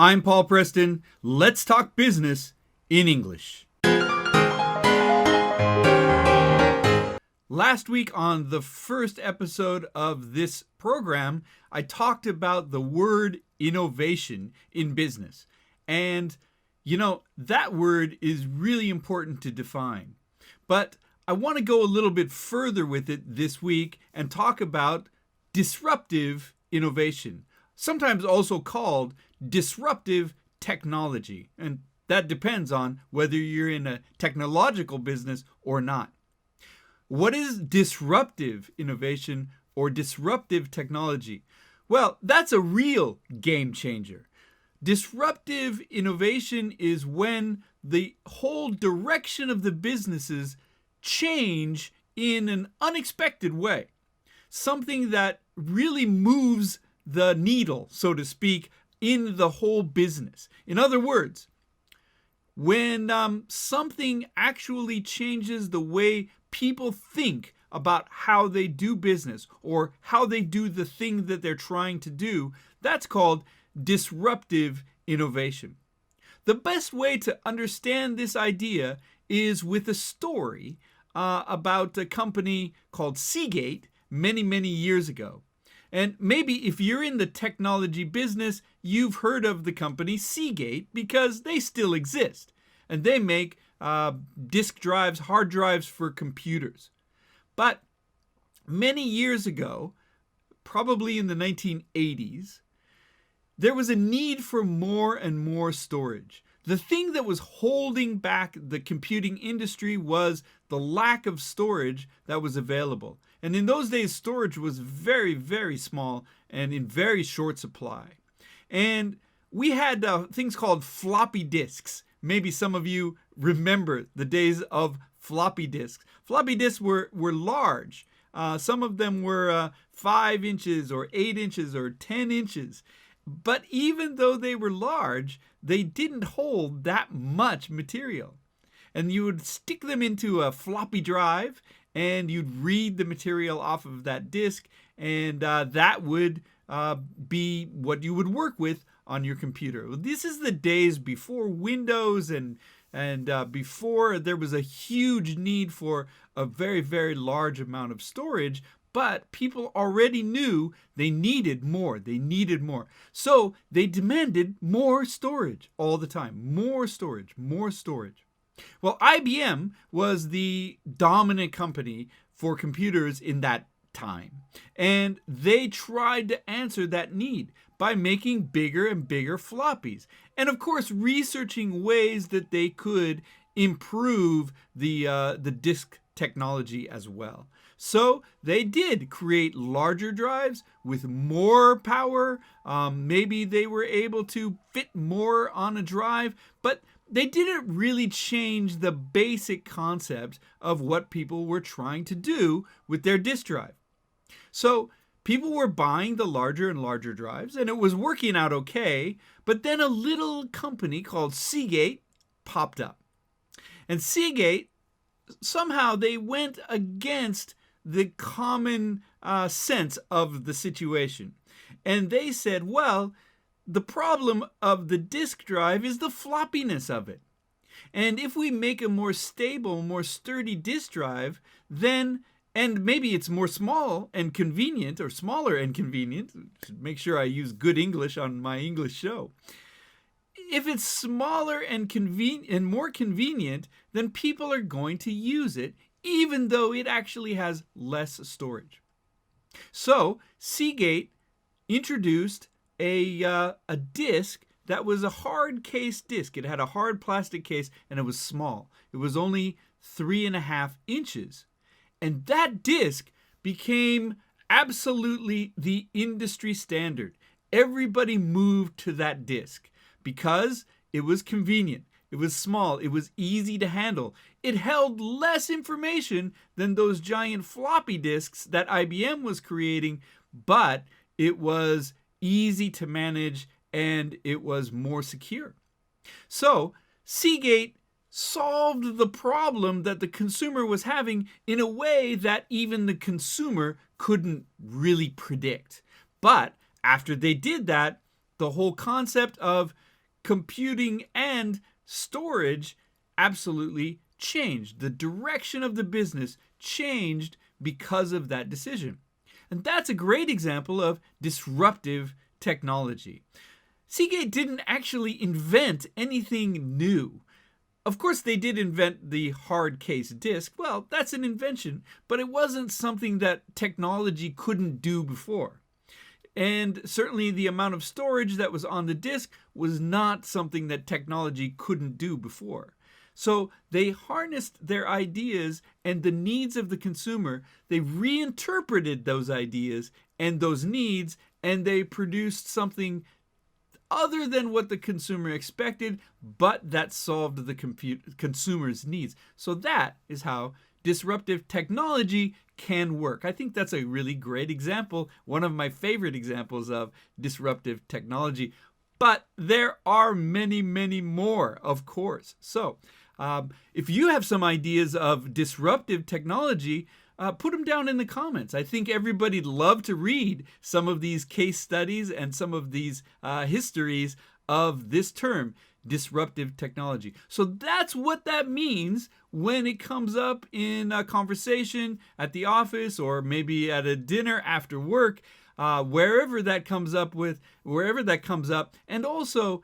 I'm Paul Preston. Let's talk business in English. Last week on the first episode of this program, I talked about the word innovation in business. And, that word is really important to define. But I want to go a little bit further with it this week and talk about disruptive innovation, sometimes also called disruptive technology. And that depends on whether you're in a technological business or not. What is disruptive innovation or disruptive technology? Well, that's a real game changer. Disruptive innovation is when the whole direction of the businesses change in an unexpected way. Something that really moves the needle, so to speak, in the whole business. In other words, when something actually changes the way people think about how they do business or how they do the thing that they're trying to do, that's called disruptive innovation. The best way to understand this idea is with a story about a company called Seagate many, many years ago. And maybe if you're in the technology business, you've heard of the company Seagate because they still exist. And they make disk drives, hard drives for computers. But many years ago, probably in the 1980s, there was a need for more and more storage. The thing that was holding back the computing industry was the lack of storage that was available. And in those days, storage was very, very small and in very short supply. And we had things called floppy disks. Maybe some of you remember the days of floppy disks. Floppy disks were large. Some of them were 5 inches or 8 inches or 10 inches. But even though they were large, they didn't hold that much material. And you would stick them into a floppy drive and you'd read the material off of that disk, and that would be what you would work with on your computer. This is the days before Windows and before there was a huge need for a very, very large amount of storage, but people already knew they needed more. They needed more. So they demanded more storage all the time. More storage, more storage. Well, IBM was the dominant company for computers in that time. And they tried to answer that need by making bigger and bigger floppies. And of course, researching ways that they could improve the disk technology as well. So they did create larger drives with more power. Maybe they were able to fit more on a drive, but they didn't really change the basic concept of what people were trying to do with their disk drive. So people were buying the larger and larger drives, and it was working out okay, but then a little company called Seagate popped up. And Seagate, somehow they went against the common sense of the situation. And they said, well, the problem of the disk drive is the floppiness of it. And if we make a more stable, more sturdy disk drive, then, and maybe it's more small and convenient, or smaller and convenient, to make sure I use good English on my English show. If it's smaller and more convenient, then people are going to use it, even though it actually has less storage. So Seagate introduced a disk that was a hard case disk. It had a hard plastic case and it was small. It was only 3.5 inches. And that disk became absolutely the industry standard. Everybody moved to that disk because it was convenient. It was small. It was easy to handle. It held less information than those giant floppy disks that IBM was creating, but it was easy to manage and it was more secure. So Seagate solved the problem that the consumer was having in a way that even the consumer couldn't really predict. But after they did that, the whole concept of computing and storage absolutely changed. The direction of the business changed because of that decision. And that's a great example of disruptive technology. Seagate didn't actually invent anything new. Of course, they did invent the hard case disk. Well, that's an invention, but it wasn't something that technology couldn't do before. And certainly the amount of storage that was on the disk was not something that technology couldn't do before. So they harnessed their ideas and the needs of the consumer. They reinterpreted those ideas and those needs, and they produced something other than what the consumer expected, but that solved the consumer's needs. So that is how disruptive technology can work. I think that's a really great example, one of my favorite examples of disruptive technology. But there are many, many more, of course. So if you have some ideas of disruptive technology, put them down in the comments. I think everybody'd love to read some of these case studies and some of these histories of this term, disruptive technology. So that's what that means when it comes up in a conversation at the office or maybe at a dinner after work. Wherever that comes up, and also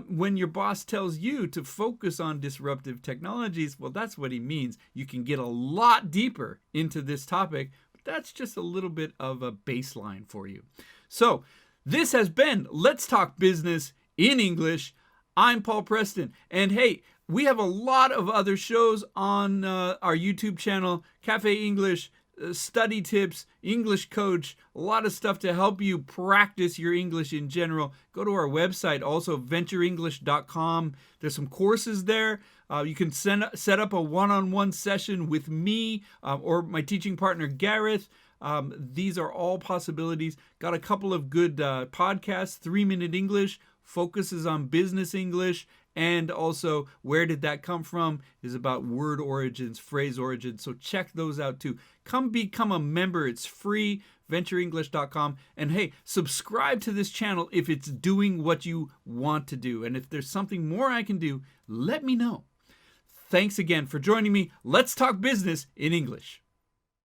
when your boss tells you to focus on disruptive technologies, well, that's what he means. You can get a lot deeper into this topic, but that's just a little bit of a baseline for you. So this has been Let's Talk Business in English. I'm Paul Preston, and hey, we have a lot of other shows on our YouTube channel, Cafe English, study tips, English coach, a lot of stuff to help you practice your English in general. Go to our website, also VenturEnglish.com. There's some courses there. You can set up a one-on-one session with me or my teaching partner, Gareth. These are all possibilities. Got a couple of good podcasts, 3-Minute English, focuses on business English, and also Where Did That Come From is about word origins, phrase origins. So check those out too. Come become a member. It's free, VenturEnglish.com. And hey, subscribe to this channel if it's doing what you want to do. And if there's something more I can do, let me know. Thanks again for joining me. Let's talk business in English.